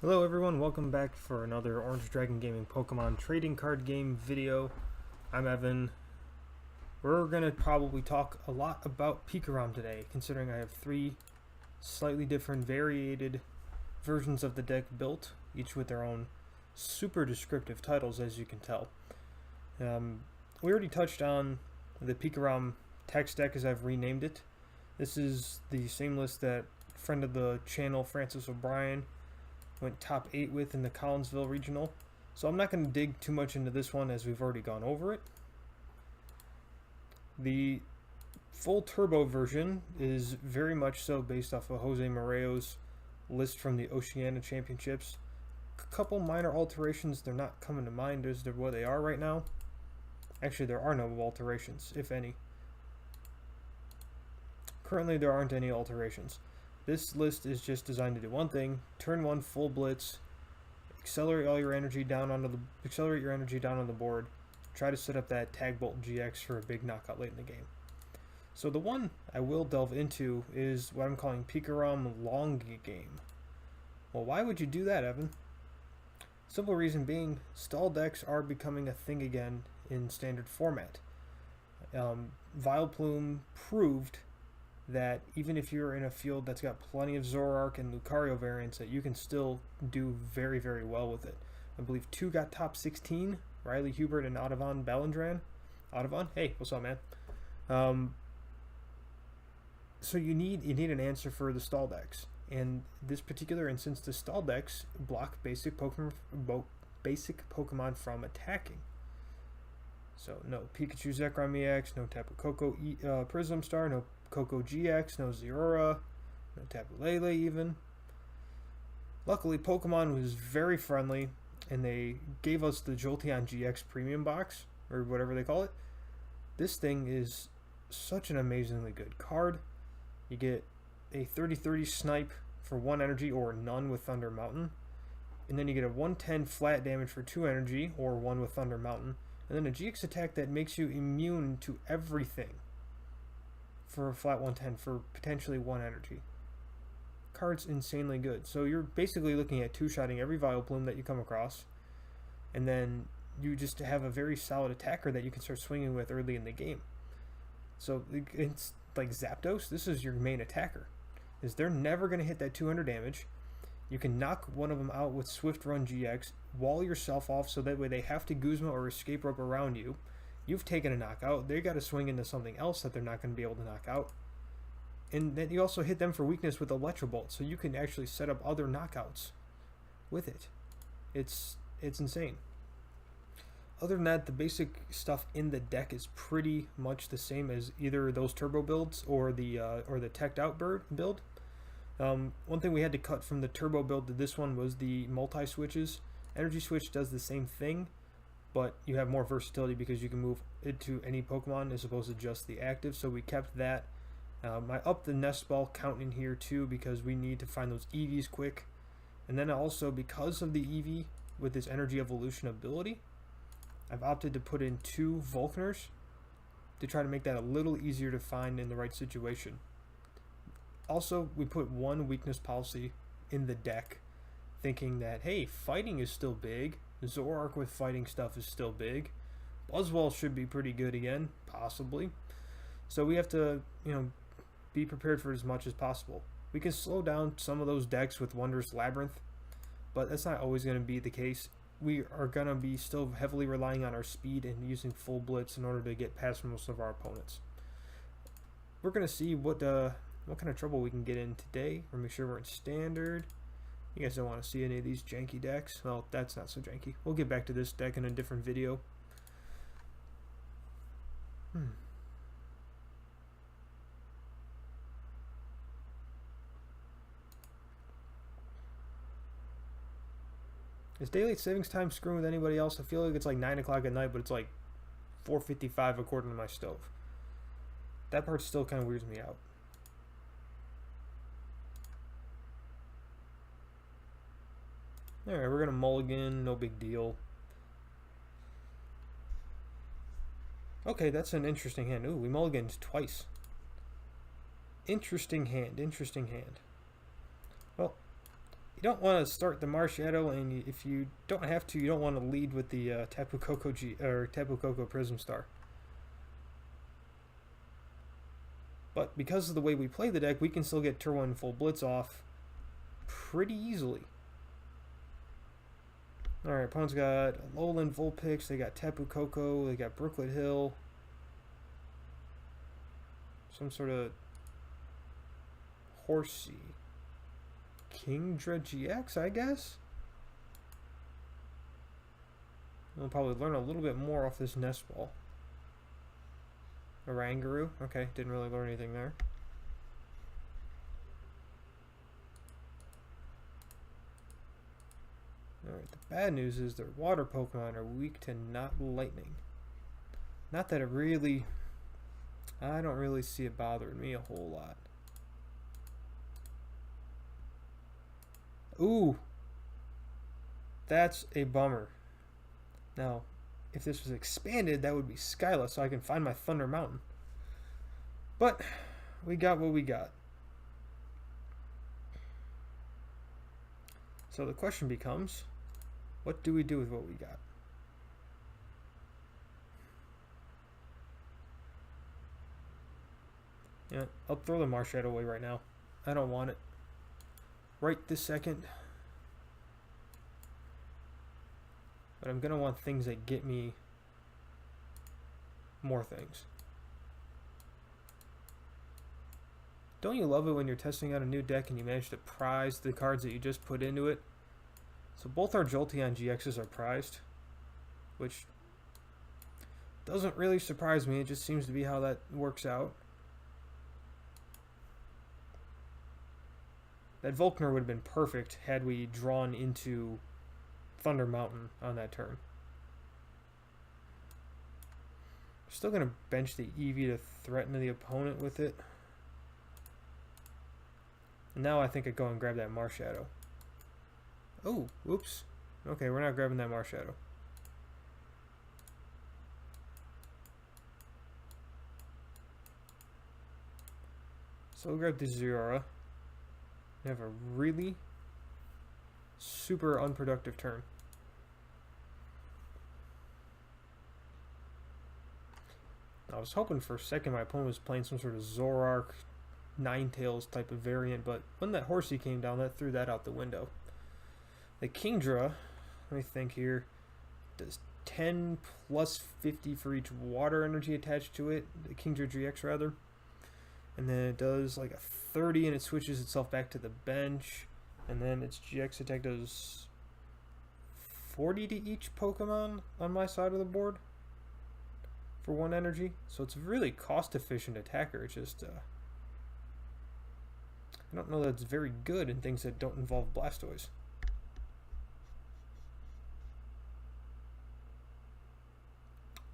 Hello everyone, welcome back for another Orange Dragon Gaming Pokemon trading card game video. I'm Evan. We're going to probably talk a lot about Pikachu today, considering I have three slightly different variated versions of the deck built, each with their own super descriptive titles, as you can tell. We already touched on the Pikachu text deck, as I've renamed it. This is the same list that friend of the channel, Francis O'Brien, went top 8 with in the Collinsville Regional. So I'm not going to dig too much into this one as we've already gone over it. The full turbo version is very much so based off of Jose Moreo's list from the Oceania Championships. A couple minor alterations, they're not coming to mind as to what they are right now. Actually, there are no alterations, if any. Currently, there aren't any alterations. This list is just designed to do one thing: turn one full blitz, accelerate your energy down on the board, try to set up that Tag Bolt GX for a big knockout late in the game. So the one I will delve into is what I'm calling Pikachu Long Game. Well, why would you do that, Evan? Simple reason being, stall decks are becoming a thing again in standard format. Vileplume proved that even if you're in a field that's got plenty of Zoroark and Lucario variants, that you can still do very, very well with it. I believe 2 got top 16, Riley Hubert and Audavon Ballandran. Audavon, hey, what's up, man? So you need an answer for the stall decks. In this particular instance, the stall decks block basic Pokemon from attacking. So no Pikachu Zekrom GX, no Tapu Koko Prism Star, no Koko GX, no Zeraora, no Tapu Lele even. Luckily, Pokemon was very friendly, and they gave us the Jolteon GX Premium Box, or whatever they call it. This thing is such an amazingly good card. You get a 30-30 Snipe for 1 energy or none with Thunder Mountain, and then you get a 110 flat damage for 2 energy or 1 with Thunder Mountain, and then a GX attack that makes you immune to everything for a flat 110 for potentially 1 energy. Card's insanely good. So you're basically looking at two-shotting every Vileplume that you come across, and then you just have a very solid attacker that you can start swinging with early in the game. So it's like Zapdos, this is your main attacker. They're never going to hit that 200 damage. You can knock one of them out with Swift Run GX, wall yourself off so that way they have to Guzma or Escape Rope around you. You've taken a knockout. They got to swing into something else that they're not going to be able to knock out. And then you also hit them for weakness with Electro Bolt, so you can actually set up other knockouts with it. It's insane. Other than that, the basic stuff in the deck is pretty much the same as either those turbo builds or the teched out build. One thing we had to cut from the turbo build to this one was the multi-switches. Energy Switch does the same thing, but you have more versatility because you can move it to any Pokemon as opposed to just the active, so we kept that. I upped the Nest Ball count in here too because we need to find those EVs quick. And then also, because of the EV with this Energy Evolution ability, I've opted to put in 2 Volkners to try to make that a little easier to find in the right situation. Also, we put 1 weakness policy in the deck, thinking that, hey, fighting is still big. Zoroark with fighting stuff is still big. Buzzwole should be pretty good again, possibly. So we have to, be prepared for as much as possible. We can slow down some of those decks with Wondrous Labyrinth, but that's not always going to be the case. We are going to be still heavily relying on our speed and using full blitz in order to get past most of our opponents. We're going to see what kind of trouble we can get in today. We'll make sure we're in standard. You guys don't want to see any of these janky decks. Well, that's not so janky. We'll get back to this deck in a different video. Is daylight savings time screwing with anybody else? I feel like it's like 9 o'clock at night, but it's like 4:55 according to my stove. That part still kind of weirds me out. Alright, we're going to mulligan, no big deal. Okay, that's an interesting hand. Ooh, we mulliganed twice. Interesting hand, interesting hand. Well, don't want to start the Marshadow, and if you don't have to, you don't want to lead with the Tapu Koko Prism Star. But because of the way we play the deck, we can still get Turn 1 full Blitz off pretty easily. Alright, opponent's got Alolan Vulpix, they got Tapu Koko, they got Brooklet Hill. Some sort of Horsey. Kingdra GX, I guess? We'll probably learn a little bit more off this Nest Ball. Oranguru. Okay, didn't really learn anything there. Alright, the bad news is their water Pokemon are weak to not lightning. Not that it really... I don't really see it bothering me a whole lot. Ooh! That's a bummer. Now, if this was expanded, that would be Skyla, so I can find my Thunder Mountain. But, we got what we got. So the question becomes, what do we do with what we got? Yeah, I'll throw the Marshadow away right now. I don't want it. Right this second. But I'm going to want things that get me more things. Don't you love it when you're testing out a new deck and you manage to prize the cards that you just put into it? So both our Jolteon GXs are prized, which doesn't really surprise me. It just seems to be how that works out. That Volkner would have been perfect had we drawn into Thunder Mountain on that turn. Still going to bench the Eevee to threaten the opponent with it. And now I think I go and grab that Marshadow. Oh, whoops. Okay, we're not grabbing that Marshadow. So we'll grab the Zeraora. We have a really super unproductive turn. I was hoping for a second my opponent was playing some sort of Zoroark, Ninetales type of variant, but when that Horsey came down, that threw that out the window. The Kingdra, let me think here, does 10 plus 50 for each water energy attached to it, the Kingdra GX rather. And then it does like a 30 and it switches itself back to the bench. And then its GX attack does 40 to each Pokemon on my side of the board for 1 energy. So it's a really cost efficient attacker. It's just, I don't know that it's very good in things that don't involve Blastoise.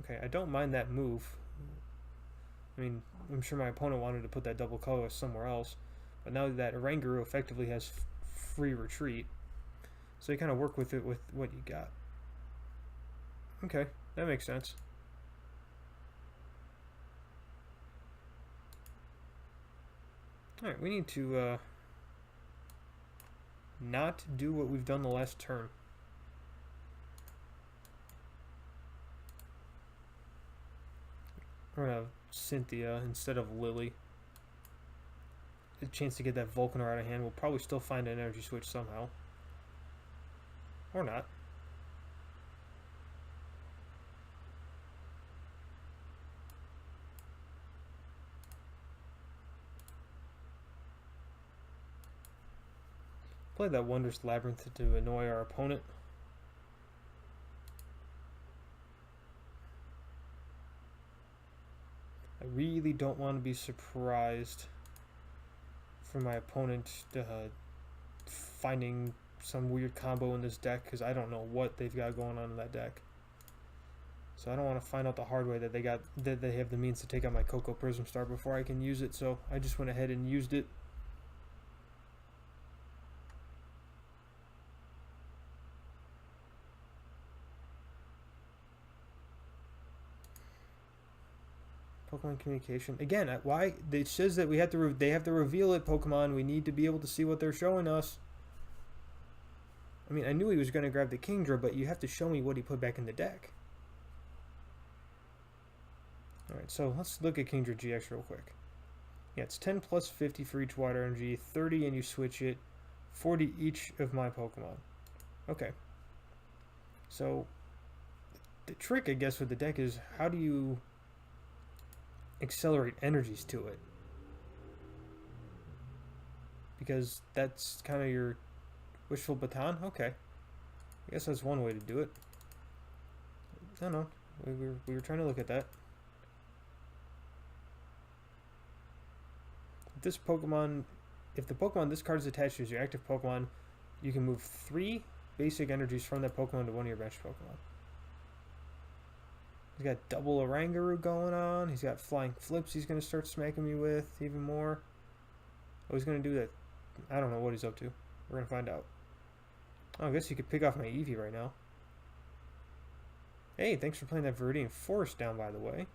Okay, I don't mind that move. I mean, I'm sure my opponent wanted to put that double colorless somewhere else, but now that Oranguru effectively has free retreat, so you kind of work with it with what you got. Okay, that makes sense. Alright, we need to not do what we've done the last turn. We're gonna have Cynthia instead of Lily. A chance to get that Volcanar out of hand. We'll probably still find an energy switch somehow. Or not. Play that Wondrous Labyrinth to annoy our opponent. I really don't want to be surprised for my opponent finding some weird combo in this deck, because I don't know what they've got going on in that deck. So I don't want to find out the hard way that they have the means to take out my Koko Prism Star before I can use it. So I just went ahead and used it. Pokemon communication again. Why it says that we have to they have to reveal it. Pokemon, we need to be able to see what they're showing us. I mean, I knew he was going to grab the Kingdra, but you have to show me what he put back in the deck. Alright, so let's look at Kingdra GX real quick. Yeah, it's 10 plus 50 for each water energy, 30 and you switch it, 40 each of my Pokemon. Okay. So, the trick, I guess, with the deck is how do you accelerate energies to it? Because that's kind of your wishful baton? Okay. I guess that's one way to do it. I don't know. We were trying to look at that. This Pokemon, if the Pokemon this card is attached to is your active Pokemon, you can move 3 basic energies from that Pokemon to one of your bench Pokemon. He's got double Oranguru going on. He's got flying flips he's going to start smacking me with even more. Oh, he's going to do that. I don't know what he's up to. We're going to find out. Oh, I guess he could pick off my Eevee right now. Hey, thanks for playing that Viridian Forest down, by the way.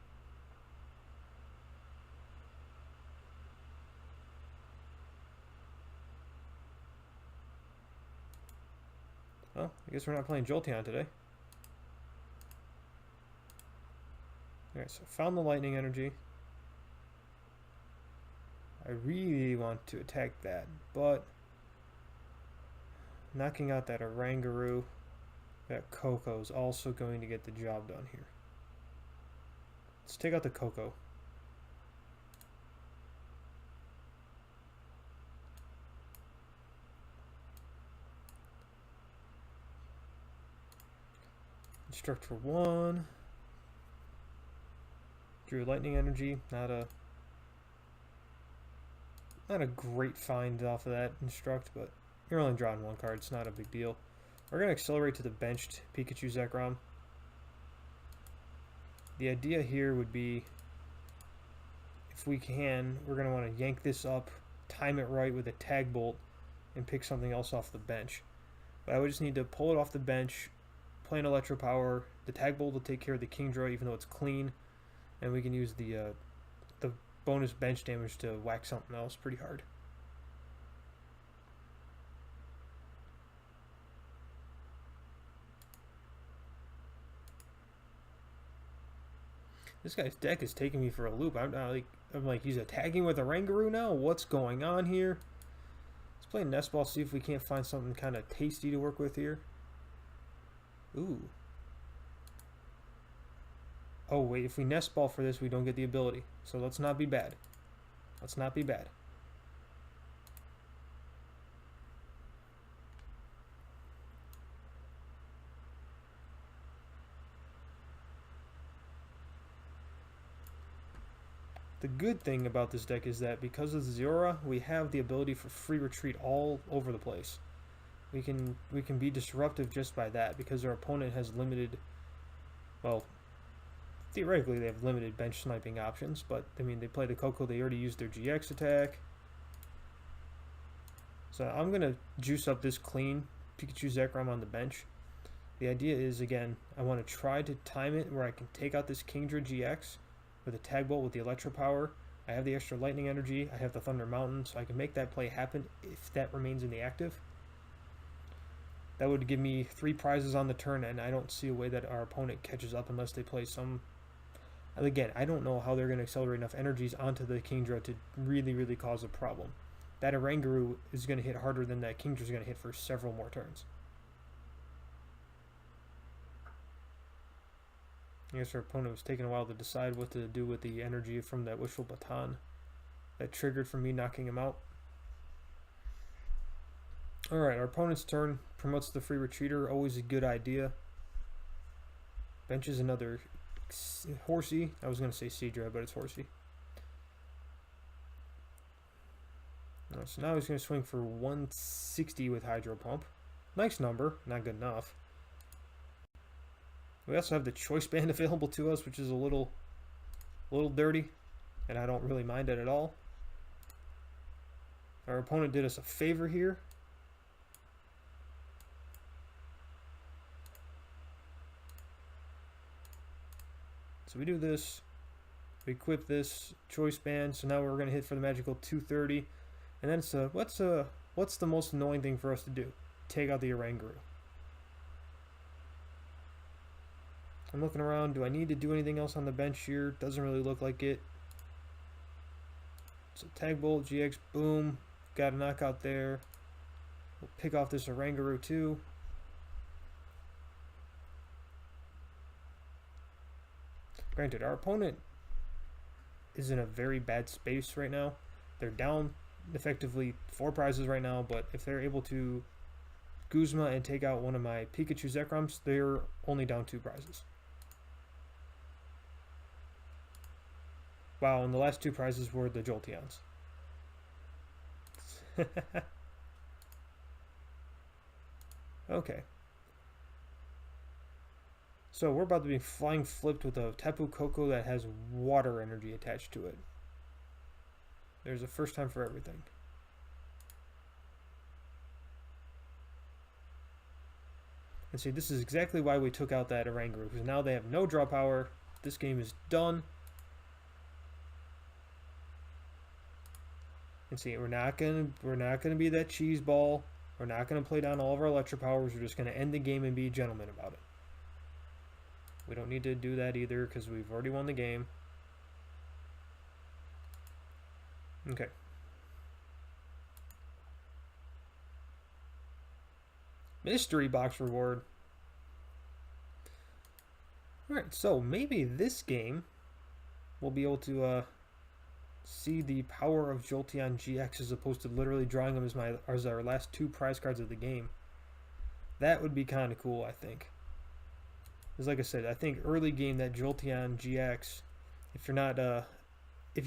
Well, I guess we're not playing Jolteon today. Alright, so found the lightning energy. I really want to attack that, but knocking out that Oranguru, that Koko is also going to get the job done here. Let's take out the Koko. Instruct for 1. Drew lightning energy. Not a great find off of that instruct, but you're only drawing 1 card. It's not a big deal. We're going to accelerate to the benched Pikachu Zekrom. The idea here would be, if we can, we're going to want to yank this up, time it right with a Tag Bolt, and pick something else off the bench. But I would just need to pull it off the bench, play an Electro Power. The Tag Bolt will take care of the Kingdra, even though it's clean, and we can use the bonus bench damage to whack something else pretty hard. This guy's deck is taking me for a loop. I'm like, he's attacking with a Oranguru now? What's going on here? Let's play Nest Ball, see if we can't find something kind of tasty to work with here. Ooh. Oh, wait, if we Nest Ball for this, we don't get the ability. So let's not be bad. Let's not be bad. The good thing about this deck is that because of the Zora, we have the ability for free retreat all over the place. We can be disruptive just by that, because our opponent has limited, well, theoretically they have limited bench sniping options, but I mean, they play the Koko, they already used their GX attack. So I'm going to juice up this clean Pikachu Zekrom on the bench. The idea is, again, I want to try to time it where I can take out this Kingdra GX with a Tag Bolt with the Electro Power. I have the extra lightning energy, I have the Thunder Mountain, so I can make that play happen if that remains in the active. That would give me 3 prizes on the turn, and I don't see a way that our opponent catches up unless they play some... Again, I don't know how they're going to accelerate enough energies onto the Kingdra to really cause a problem. That Oranguru is going to hit harder than that Kingdra is going to hit for several more turns. I guess our opponent was taking a while to decide what to do with the energy from that Wishful Baton that triggered from me knocking him out. Alright, our opponent's turn. Promotes the free retreater, always a good idea. Benches another Horsey. I was going to say Seadra, but it's Horsey. So now he's going to swing for 160 with Hydro Pump. Nice number, not good enough. We also have the Choice Band available to us, which is a little dirty, and I don't really mind it at all. Our opponent did us a favor here. So we do this, we equip this Choice Band, so now we're going to hit for the magical 230. And then it's what's the most annoying thing for us to do? take out the Oranguru. I'm looking around. Do I need to do anything else on the bench here? Doesn't really look like it. So Tag Bolt, GX, boom. Got a knockout there. We'll pick off this Oranguru too. Granted, our opponent is in a very bad space right now. They're down effectively 4 prizes right now, but if they're able to Guzma and take out one of my Pikachu Zekroms, they're only down 2 prizes. Wow, and the last 2 prizes were the Jolteons. Okay. So we're about to be flying flipped with a Tapu Koko that has water energy attached to it. There's a first time for everything. And see, this is exactly why we took out that Oranguru, because now they have no draw power. This game is done. And see, we're not gonna be that cheese ball. We're not gonna play down all of our electro powers. We're just gonna end the game and be gentlemen about it. We don't need to do that either because we've already won the game. Okay. Mystery box reward. Alright, so maybe this game we'll be able to see the power of Jolteon GX as opposed to literally drawing them as our last 2 prize cards of the game. That would be kind of cool, I think. Because like I said, I think early game that Jolteon GX, if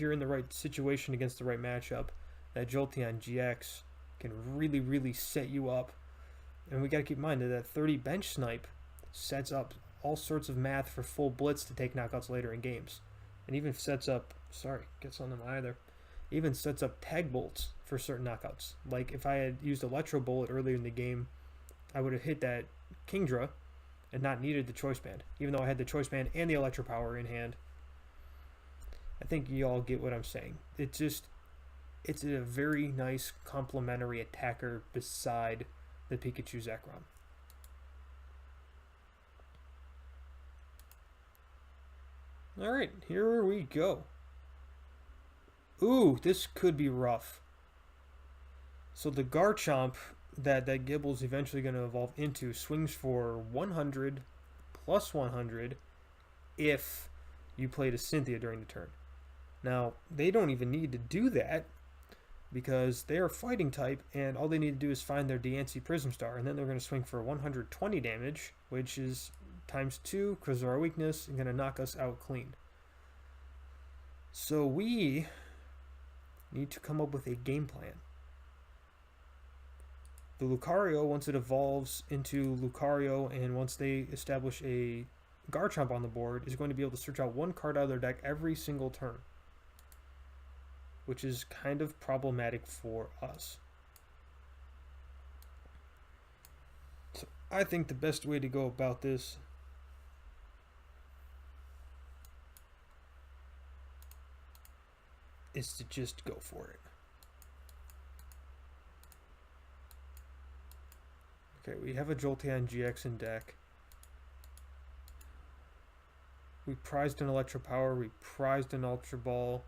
you're in the right situation against the right matchup, that Jolteon GX can really, really set you up. And we got to keep in mind that 30 bench snipe sets up all sorts of math for full blitz to take knockouts later in games. And even sets up, gets on them either. Even sets up tag bolts for certain knockouts. Like if I had used Electro Bullet earlier in the game, I would have hit that Kingdra and not needed the Choice Band, even though I had the Choice Band and the Electro Power in hand. I think you all get what I'm saying. It's a very nice complementary attacker beside the Pikachu Zekrom. Alright, here we go. Ooh, this could be rough. So the Garchomp that Gibble's eventually going to evolve into swings for 100 plus 100 if you played a Cynthia during the turn. Now, they don't even need to do that because they are fighting type and all they need to do is find their Diancie Prism Star and then they're going to swing for 120 damage, which is times 2 because of our weakness and going to knock us out clean. So we need to come up with a game plan. The Lucario, once it evolves into Lucario and once they establish a Garchomp on the board, is going to be able to search out 1 card out of their deck every single turn, which is kind of problematic for us. So I think the best way to go about this is to just go for it. Okay, we have a Jolteon GX in deck. We prized an Electro Power, we prized an Ultra Ball.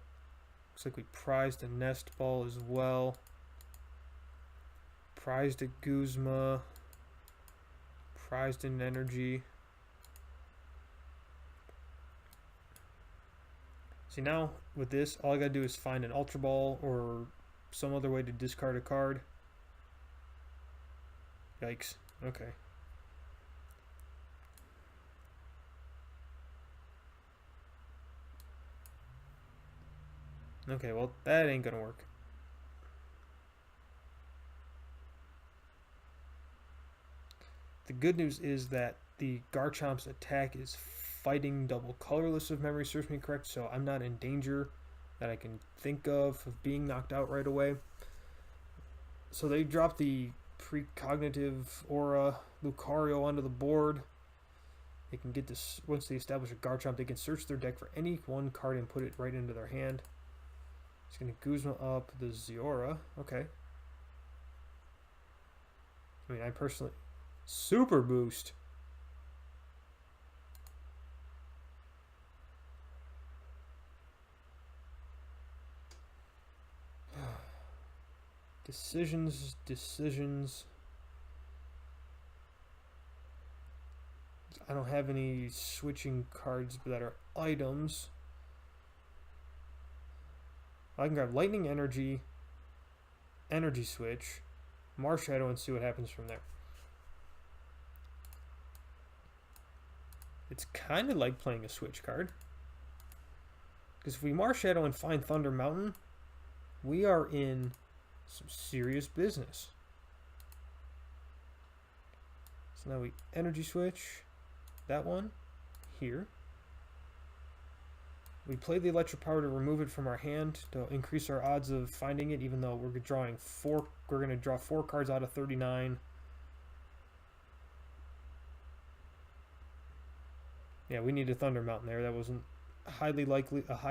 Looks like we prized a Nest Ball as well. Prized a Guzma. Prized an Energy. See now, with this, all I gotta do is find an Ultra Ball or some other way to discard a card. Yikes. Okay. Okay, well, that ain't gonna work. The good news is that the Garchomp's attack is fighting double colorless, if memory serves me correct, so I'm not in danger that I can think of being knocked out right away. So they dropped the Precognitive Aura Lucario onto the board. They can get this, once they establish a Garchomp, they can search their deck for any 1 card and put it right into their hand. It's going to Guzma up the Ziora. Okay. I mean, I personally... Super boost. Decisions. I don't have any switching cards that are items. I can grab Lightning Energy, Energy Switch, Marshadow, and see what happens from there. It's kind of like playing a switch card. Because if we Marshadow and find Thunder Mountain, we are in some serious business. So now we Energy Switch that one here. We play the electric power to remove it from our hand to increase our odds of finding it, even though we're drawing we're going to draw 4 cards out of 39. Yeah, we need a Thunder Mountain there. That wasn't a high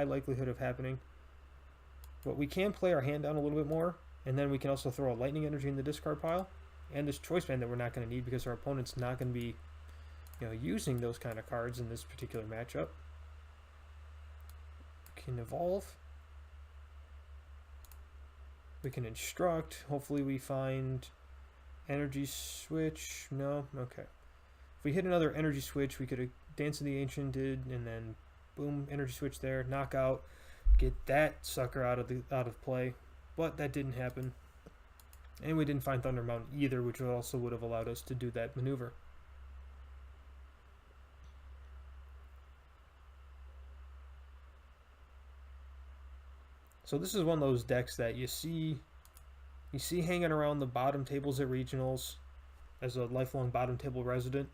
likelihood of happening. But we can play our hand down a little bit more, and then we can also throw a Lightning Energy in the discard pile, and this Choice Band that we're not going to need because our opponent's not going to be, using those kind of cards in this particular matchup. We can evolve. We can instruct. Hopefully we find Energy Switch. No? Okay. If we hit another Energy Switch, we could have Dance of the Ancient did, and then boom, Energy Switch there, knockout, get that sucker out of play. But that didn't happen. And we didn't find Thunder Mountain either, which also would have allowed us to do that maneuver. So this is one of those decks that you see hanging around the bottom tables at regionals as a lifelong bottom table resident.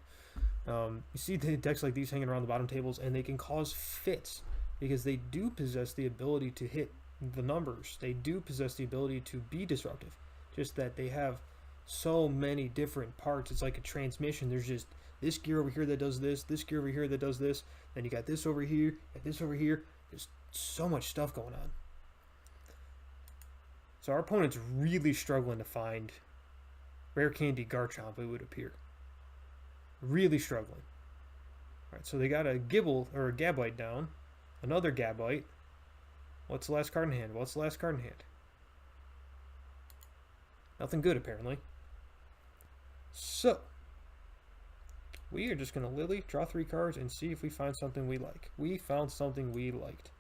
You see the decks like these hanging around the bottom tables, and they can cause fits because they do possess the ability to hit the numbers. They do possess the ability to be disruptive. Just that they have so many different parts. It's like a transmission. There's just this gear over here that does this gear over here that does this. Then you got this over here, and this over here. There's so much stuff going on. So our opponent's really struggling to find Rare Candy Garchomp, it would appear. Really struggling. Alright, so they got a Gibble or a Gabite down. Another Gabite. What's the last card in hand? What's the last card in hand? Nothing good, apparently. So, we are just going to Lily, draw 3 cards, and see if we find something we like. We found something we liked.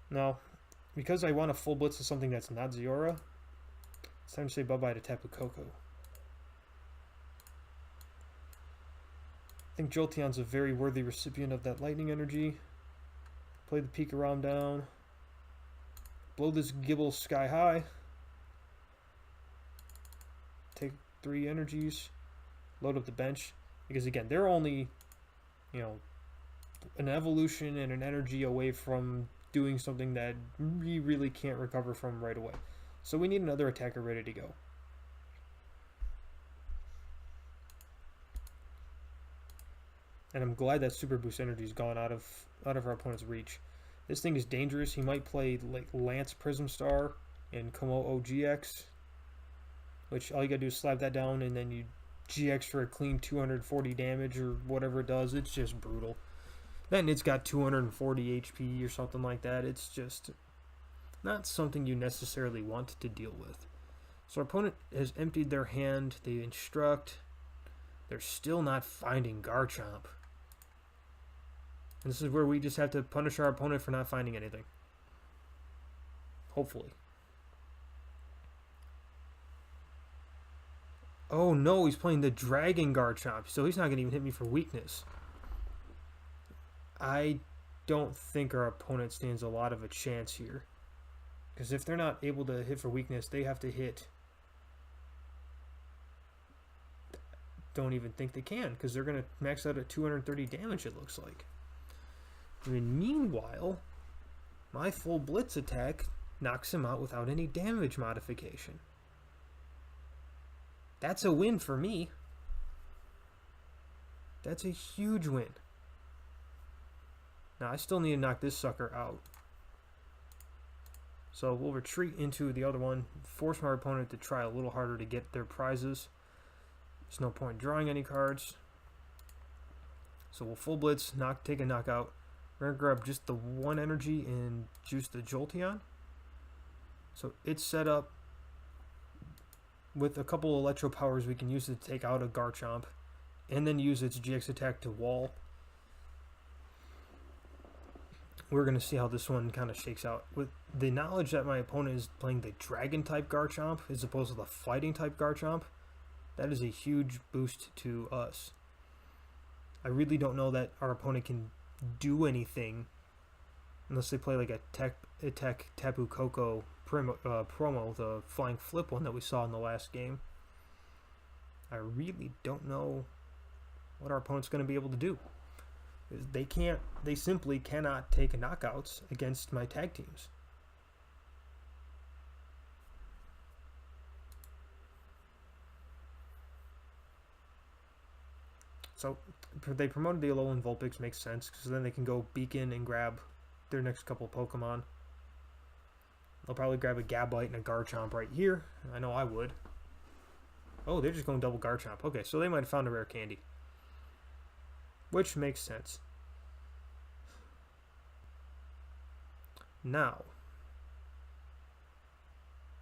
Now, because I want a full blitz of something that's not Ziora, it's time to say bye-bye to Tapu Koko. I think Jolteon's a very worthy recipient of that Lightning Energy. Play the Pikarom down. Blow this Gibble sky high. Take 3 energies. Load up the bench. Because again, they're only, an evolution and an energy away from doing something that we really can't recover from right away. So we need another attacker ready to go. And I'm glad that Super Boost Energy's gone out of our opponent's reach. This thing is dangerous. He might play like Lance Prism Star and Komo GX, which all you gotta do is slap that down and then you GX for a clean 240 damage or whatever it does. It's just brutal. Then it's got 240 HP or something like that. It's just not something you necessarily want to deal with. So our opponent has emptied their hand. They instruct. They're still not finding Garchomp. And this is where we just have to punish our opponent for not finding anything. Hopefully. Oh no, he's playing the Dragon Garchomp, so he's not going to even hit me for weakness. I don't think our opponent stands a lot of a chance here. Because if they're not able to hit for weakness, they have to hit... Don't even think they can, because they're going to max out at 230 damage, it looks like. I mean, meanwhile, my full blitz attack knocks him out without any damage modification. That's a win for me. That's a huge win. Now, I still need to knock this sucker out. So we'll retreat into the other one, force my opponent to try a little harder to get their prizes. There's no point drawing any cards. So we'll full blitz, take a knockout. We're going to grab just the one energy and juice the Jolteon. So it's set up with a couple electro powers we can use to take out a Garchomp, and then use its GX attack to wall. We're going to see how this one kind of shakes out. With the knowledge that my opponent is playing the Dragon-type Garchomp as opposed to the Fighting-type Garchomp, that is a huge boost to us. I really don't know that our opponent can do anything unless they play like a Tech Tapu Koko promo, the Flying Flip one that we saw in the last game. I really don't know what our opponent's going to be able to do. They simply cannot take knockouts against my tag teams. So they promoted the Alolan Vulpix, makes sense, because then they can go Beacon and grab their next couple Pokemon. They'll probably grab a Gabite and a Garchomp right here. I know I would. Oh, they're just going double Garchomp. Okay, so they might have found a rare candy. Which makes sense. Now,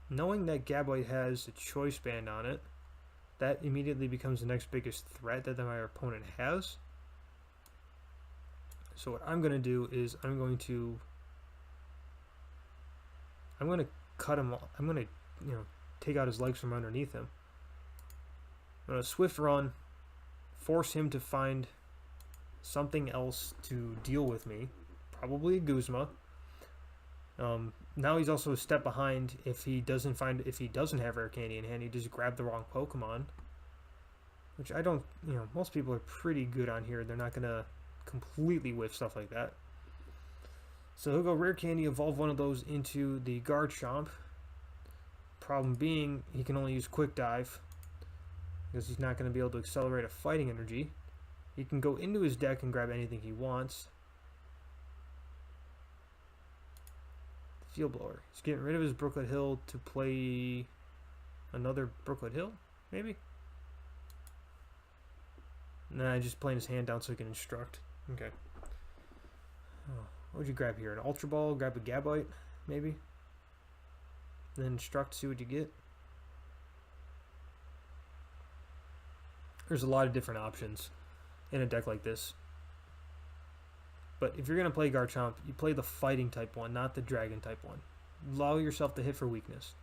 knowing that Gabite has a Choice Band on it, that immediately becomes the next biggest threat that my opponent has. So what I'm going to do is I'm going to cut him off. I'm going to, take out his legs from underneath him. I'm going to Swift Run, force him to find something else to deal with me, probably a Guzma. Now he's also a step behind. If he doesn't have rare candy in hand, he just grabbed the wrong Pokemon, which I don't, most people are pretty good on here. They're not gonna completely whiff stuff like that. So he'll go rare candy, evolve one of those into the Garchomp. Problem being, he can only use Quick Dive because he's not going to be able to accelerate a fighting energy. He can go into his deck and grab anything he wants. Field Blower. He's getting rid of his Brooklet Hill to play another Brooklet Hill, maybe? Nah, just playing his hand down so he can instruct. Okay. Oh, what would you grab here? An Ultra Ball? Grab a Gabite, maybe? Then instruct, see what you get. There's a lot of different options in a deck like this. But if you're going to play Garchomp, you play the fighting type one, not the dragon type one. Allow yourself to hit for weakness.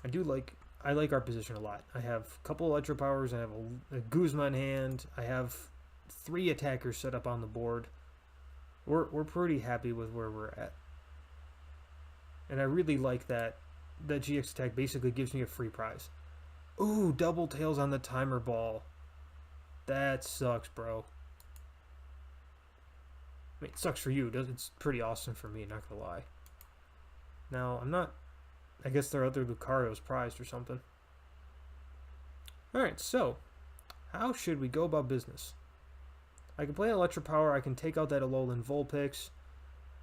I like our position a lot. I have a couple Electro Powers, I have a Guzma in hand, I have 3 attackers set up on the board. We're pretty happy with where we're at. And I really like that GX attack basically gives me a free prize. Ooh, double tails on the timer ball. That sucks, bro. I mean, it sucks for you. It's pretty awesome for me, not gonna lie. Now, I guess there are other Lucario's prized or something. Alright, so, how should we go about business? I can play Electro Power, I can take out that Alolan Vulpix,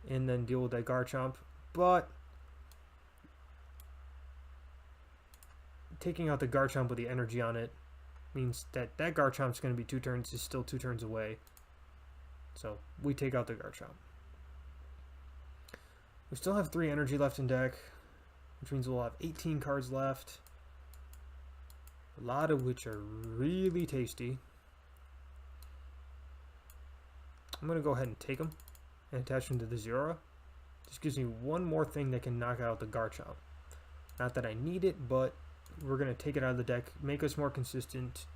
and then deal with that Garchomp, but taking out the Garchomp with the energy on it means that Garchomp's going to be 2 turns, is still 2 turns away. So, we take out the Garchomp. We still have 3 energy left in deck, which means we'll have 18 cards left, a lot of which are really tasty. I'm going to go ahead and take them and attach them to the Zero. This gives me one more thing that can knock out the Garchomp. Not that I need it, but we're going to take it out of the deck, make us more consistent,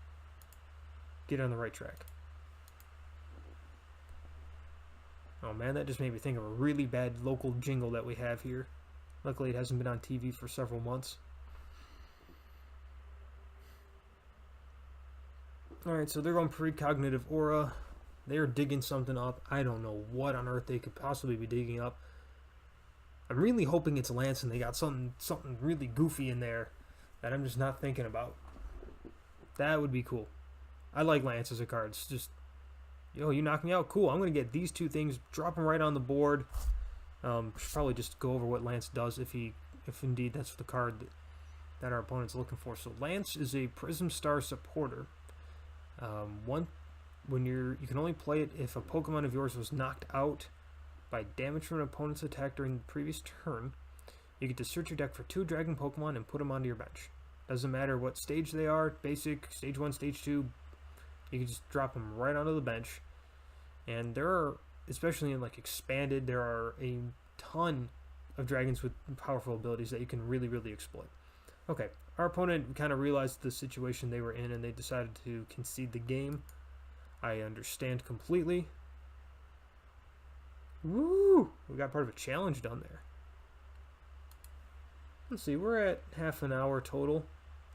get on the right track. Oh man, that just made me think of a really bad local jingle that we have here. Luckily it hasn't been on TV for several months. Alright, so they're going Precognitive Aura. They're digging something up. I don't know what on earth they could possibly be digging up. I'm really hoping it's Lance and they got something really goofy in there that I'm just not thinking about. That would be cool. I like Lance as a card. It's just Yo, you knocked me out. Cool. I'm going to get these two things, drop them right on the board. Should probably just go over what Lance does if indeed that's the card that our opponent's looking for. So Lance is a Prism Star supporter. You can only play it if a Pokemon of yours was knocked out by damage from an opponent's attack during the previous turn. You get to search your deck for 2 Dragon Pokemon and put them onto your bench. Doesn't matter what stage they are, basic, stage 1, stage 2, you can just drop them right onto the bench. And there are, especially in like expanded, there are a ton of dragons with powerful abilities that you can really, really exploit. Okay, our opponent kind of realized the situation they were in and they decided to concede the game. I understand completely. Woo! We got part of a challenge done there. Let's see, we're at half an hour total.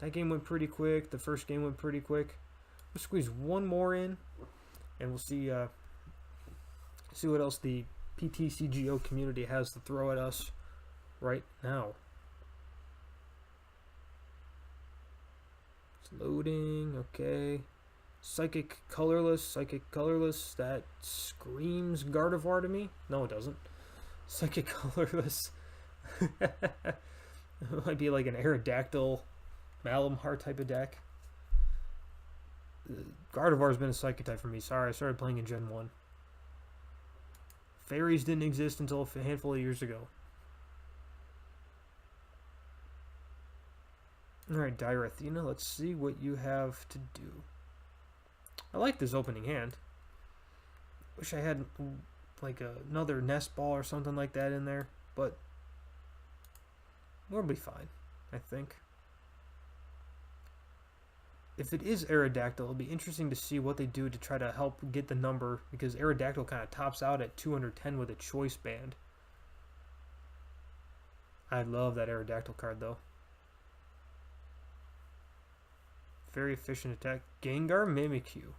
That game went pretty quick. The first game went pretty quick. We'll squeeze one more in, and we'll see what else the PTCGO community has to throw at us right now. It's loading, okay. Psychic Colorless, that screams Gardevoir to me. No, it doesn't. Psychic Colorless. It might be like an Aerodactyl, Malamar type of deck. Gardevoir's been a Psychic type for me. Sorry, I started playing in Gen 1. Fairies didn't exist until a handful of years ago. Alright, Dirathena, let's see what you have to do. I like this opening hand. Wish I had like another nest ball or something like that in there, but we'll be fine, I think. If it is Aerodactyl, it'll be interesting to see what they do to try to help get the number, because Aerodactyl kind of tops out at 210 with a choice band. I love that Aerodactyl card, though. Very efficient attack. Gengar Mimikyu.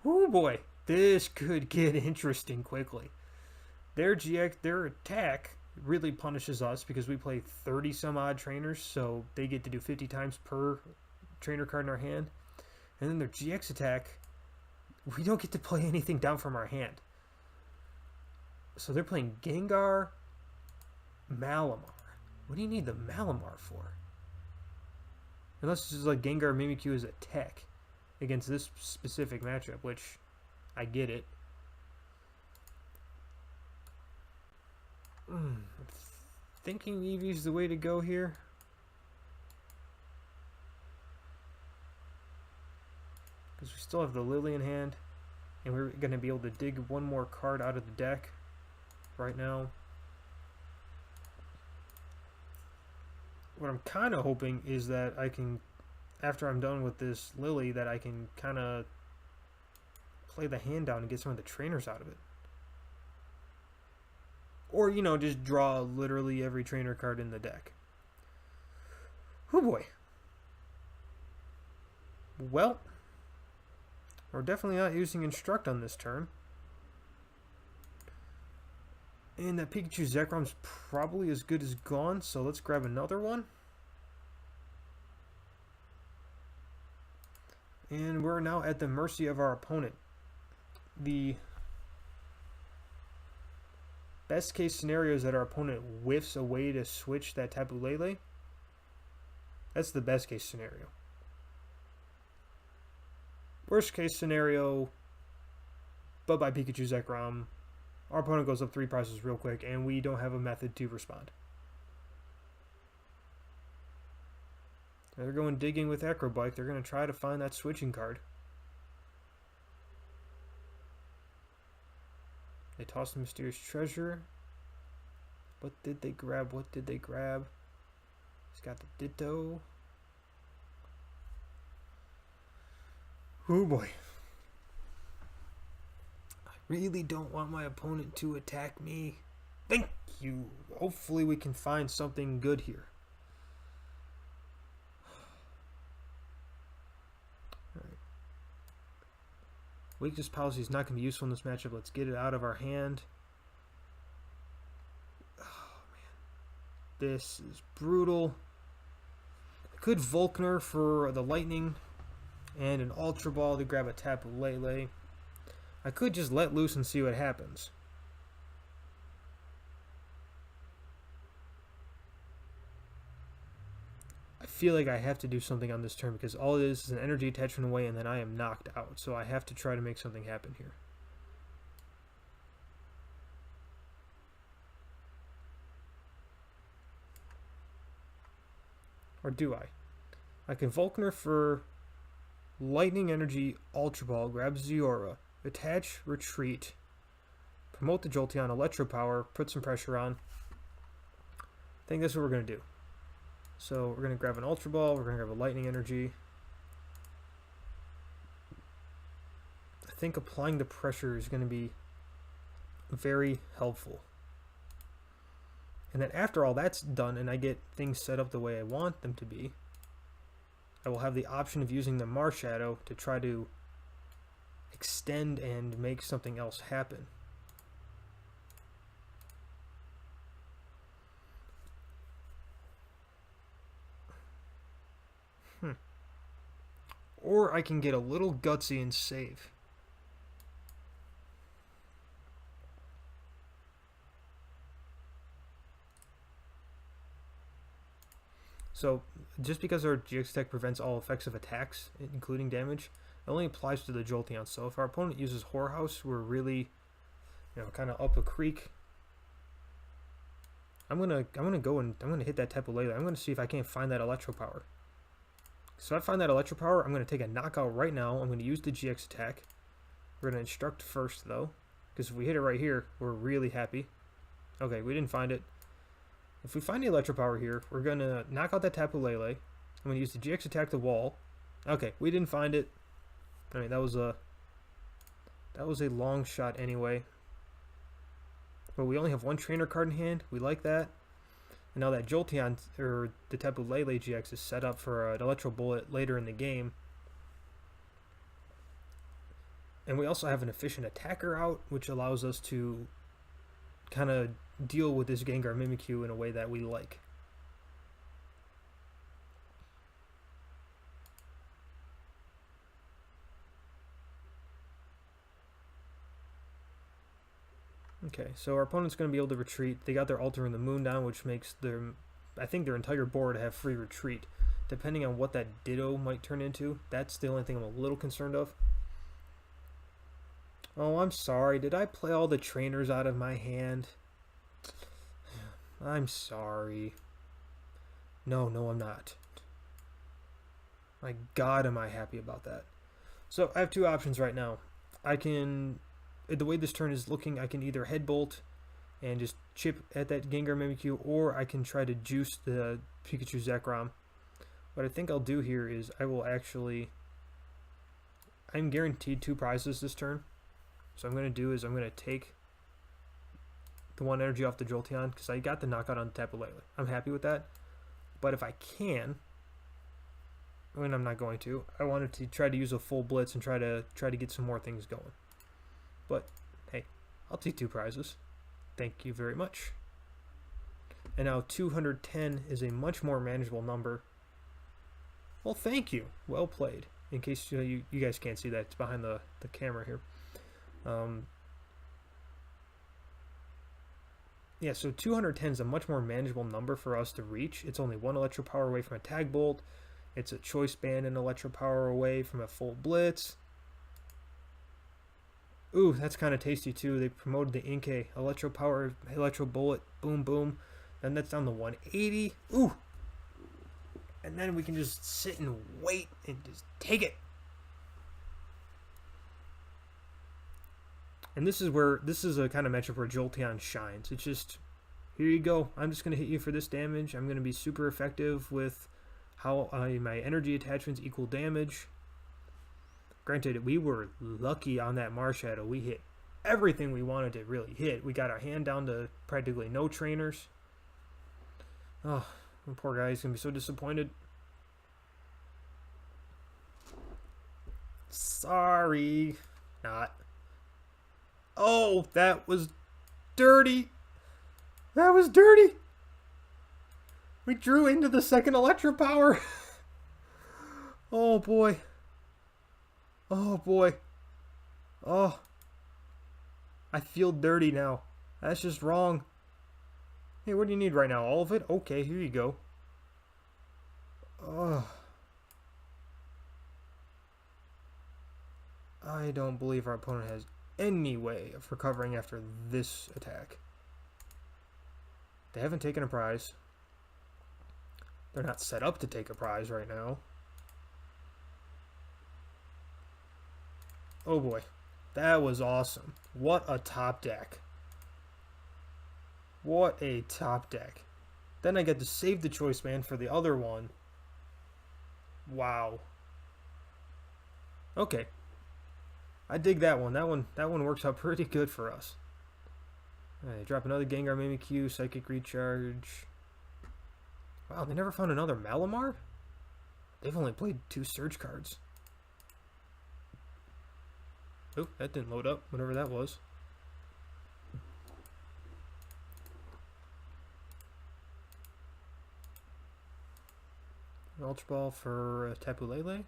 Oh boy, this could get interesting quickly. Their attack really punishes us because we play 30 some odd trainers, so they get to do 50 times per trainer card in our hand. And then their GX attack, we don't get to play anything down from our hand. So they're playing Gengar, Malamar. What do you need the Malamar for? Unless it's just like Gengar Mimikyu is a tech against this specific matchup, which I get it. I'm thinking Eevee's the way to go here. Because we still have the Lily in hand. And we're going to be able to dig one more card out of the deck right now. What I'm kind of hoping is that I can, after I'm done with this Lily, that I can kind of play the hand down and get some of the trainers out of it. Or, you know, just draw literally every trainer card in the deck. Oh boy. Well, we're definitely not using Instruct on this turn. And that Pikachu Zekrom's probably as good as gone, so let's grab another one. And we're now at the mercy of our opponent. The best case scenario is that our opponent whiffs a way to switch that Tapu Lele. That's the best case scenario. Worst case scenario, bye-bye Pikachu Zekrom. Our opponent goes up 3 prices real quick, and we don't have a method to respond. They're going digging with Acrobike. They're going to try to find that switching card. They toss the Mysterious Treasure. What did they grab? What did they grab? He's got the Ditto. Oh boy. I really don't want my opponent to attack me. Thank you. Hopefully we can find something good here. Alright. Weakness Policy is not going to be useful in this matchup. Let's get it out of our hand. Oh man. This is brutal. I could Volkner for the Lightning. And an Ultra Ball to grab a Tapu Lele. I could just let loose and see what happens. I feel like I have to do something on this turn because all it is an energy attachment away and then I am knocked out. So I have to try to make something happen here. Or do I? I can Vulcaner for Lightning Energy Ultra Ball, grab Zeora, attach, retreat, promote the Jolteon, Electro Power, put some pressure on. I think that's what we're going to do. So we're going to grab an Ultra Ball, we're going to grab a Lightning Energy. I think applying the pressure is going to be very helpful. And then after all that's done and I get things set up the way I want them to be, I will have the option of using the Marshadow to try to extend and make something else happen. Or I can get a little gutsy and save. So, just because our GX attack prevents all effects of attacks, including damage, it only applies to the Jolteon. So if our opponent uses Whorehouse, we're really, kind of up a creek. I'm gonna hit that Tapu Lele. I'm gonna see if I can't find that Electro Power. So if I find that Electro Power, I'm gonna take a knockout right now. I'm gonna use the GX attack. We're gonna instruct first though, because if we hit it right here, we're really happy. Okay, we didn't find it. If we find the Electro Power here, we're going to knock out that Tapu Lele. I'm going to use the GX attack the wall. Okay, we didn't find it. I mean, that was a long shot anyway. But we only have one trainer card in hand. We like that. And now that Jolteon, or the Tapu Lele GX, is set up for an Electro Bullet later in the game. And we also have an efficient attacker out, which allows us to kind of deal with this Gengar Mimikyu in a way that we like. Okay, so our opponent's going to be able to retreat. They got their Altering the Moon down, which makes I think their entire board have free retreat. Depending on what that Ditto might turn into, that's the only thing I'm a little concerned of. Oh, I'm sorry. Did I play all the trainers out of my hand? I'm sorry. No, I'm not. My God, am I happy about that. So I have two options right now. I can, the way this turn is looking, I can either Head Bolt and just chip at that Gengar Mimikyu, or I can try to juice the Pikachu Zekrom. What I think I'll do here is I'm guaranteed 2 prizes this turn. So what I'm going to do is I'm going to take the 1 energy off the Jolteon because I got the knockout on the Tapu Lele. I'm happy with that. But if I can, I mean, I'm not going to. I wanted to try to use a full blitz and try to get some more things going. But hey, I'll take 2 prizes. Thank you very much. And now 210 is a much more manageable number. Well, thank you. Well played. In case you guys can't see that, it's behind the camera here. Yeah, so 210 is a much more manageable number for us to reach. It's only 1 Electro Power away from a Tag Bolt. It's a Choice Band and Electro Power away from a full Blitz. Ooh, that's kind of tasty too. They promoted the Inkay. Electro Power, Electro Bullet, boom, boom. Then that's down to 180. Ooh! And then we can just sit and wait and just take it. And this is a kind of matchup where Jolteon shines. It's just, here you go. I'm just going to hit you for this damage. I'm going to be super effective with how my energy attachments equal damage. Granted, we were lucky on that Marshadow. We hit everything we wanted to really hit. We got our hand down to practically no trainers. Oh, the poor guy is going to be so disappointed. Sorry. Not. Oh, that was dirty. That was dirty. We drew into the second Electro Power. Oh, boy. Oh, boy. Oh, I feel dirty now. That's just wrong. Hey, what do you need right now? All of it? Okay, here you go. Ugh. I don't believe our opponent has any way of recovering after this attack. They haven't taken a prize. They're not set up to take a prize right now. Oh boy. That was awesome. What a top deck. What a top deck. Then I get to save the choice man for the other one. Wow. Okay. I dig that one. That one works out pretty good for us. Alright, drop another Gengar Mimikyu, Psychic Recharge. Wow, they never found another Malamar? They've only played 2 Surge cards. Oh, that didn't load up, whatever that was. An Ultra Ball for Tapu Lele?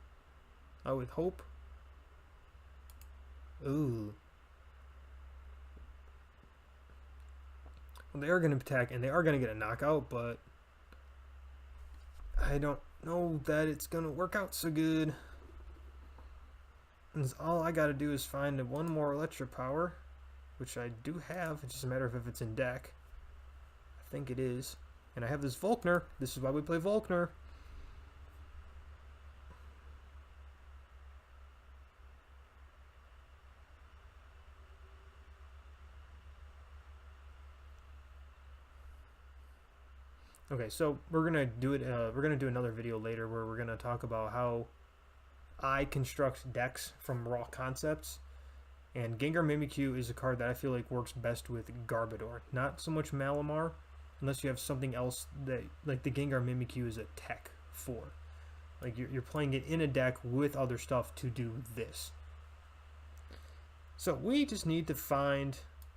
I would hope. Ooh. Well, they are going to attack, and they are going to get a knockout, but I don't know that it's going to work out so good. And all I got to do is find one more Electro Power, which I do have. It's just a matter of if it's in deck. I think it is. And I have this Volkner. This is why we play Volkner. Okay, so we're gonna do it. We're gonna do another video later where we're gonna talk about how I construct decks from raw concepts. And Gengar Mimikyu is a card that I feel like works best with Garbodor. Not so much Malamar, unless you have something else that, like the Gengar Mimikyu is a tech for. Like you're playing it in a deck with other stuff to do this. So we just need to find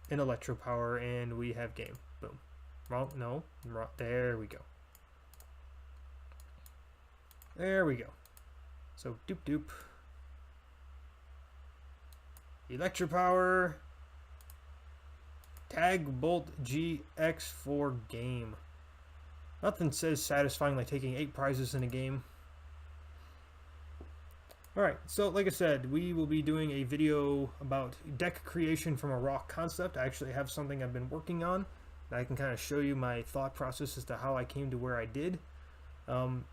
an Electro Power and we have game. Boom. Wrong? No. Wrong. There we go. There we go. So, doop doop. Electro Power. Tag Bolt GX for game. Nothing says satisfying like taking 8 prizes in a game. Alright, so like I said, we will be doing a video about deck creation from a raw concept. I actually have something I've been working on. I can kind of show you my thought process as to how I came to where I did.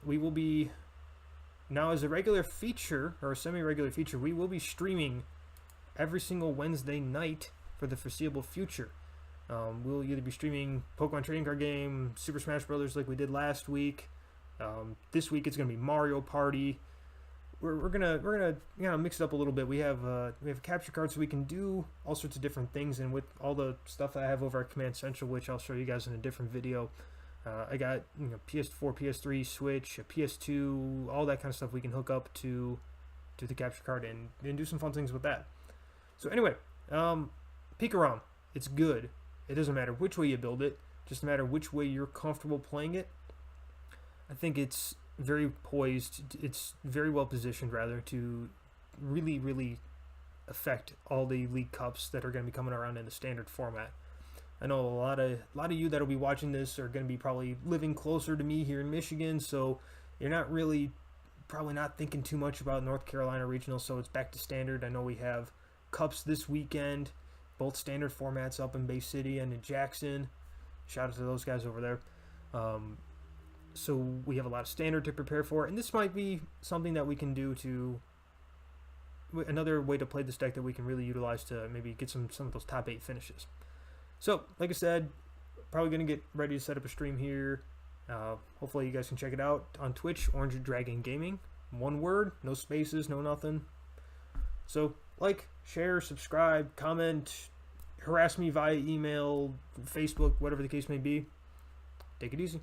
We will be, now as a regular feature, or a semi-regular feature, we will be streaming every single Wednesday night for the foreseeable future. We'll either be streaming Pokemon Trading Card Game, Super Smash Brothers like we did last week. This week it's going to be Mario Party. We're gonna mix it up a little bit. We have a capture card, so we can do all sorts of different things. And with all the stuff that I have over at Command Central, which I'll show you guys in a different video, I got PS4, PS3, Switch, a PS2, all that kind of stuff we can hook up to the capture card and do some fun things with that. So anyway, Pikarom, it's good. It doesn't matter which way you build it, just matter which way you're comfortable playing it. I think it's very poised, it's very well positioned rather to really affect all the League Cups that are going to be coming around in the standard format. I know a lot of you that'll be watching this are going to be probably living closer to me here in Michigan, so you're not really probably not thinking too much about North Carolina regional, so it's back to standard. I know we have Cups this weekend, both standard formats up in Bay City and in Jackson. Shout out to those guys over there. So we have a lot of standard to prepare for, and this might be something that we can do to another way to play this deck that we can really utilize to maybe get some of those top 8 finishes. So like I said, probably going to get ready to set up a stream here. Hopefully you guys can check it out on Twitch, Orange Dragon Gaming. One word, no spaces, no nothing. So like, share, subscribe, comment, harass me via email, Facebook, whatever the case may be. Take it easy.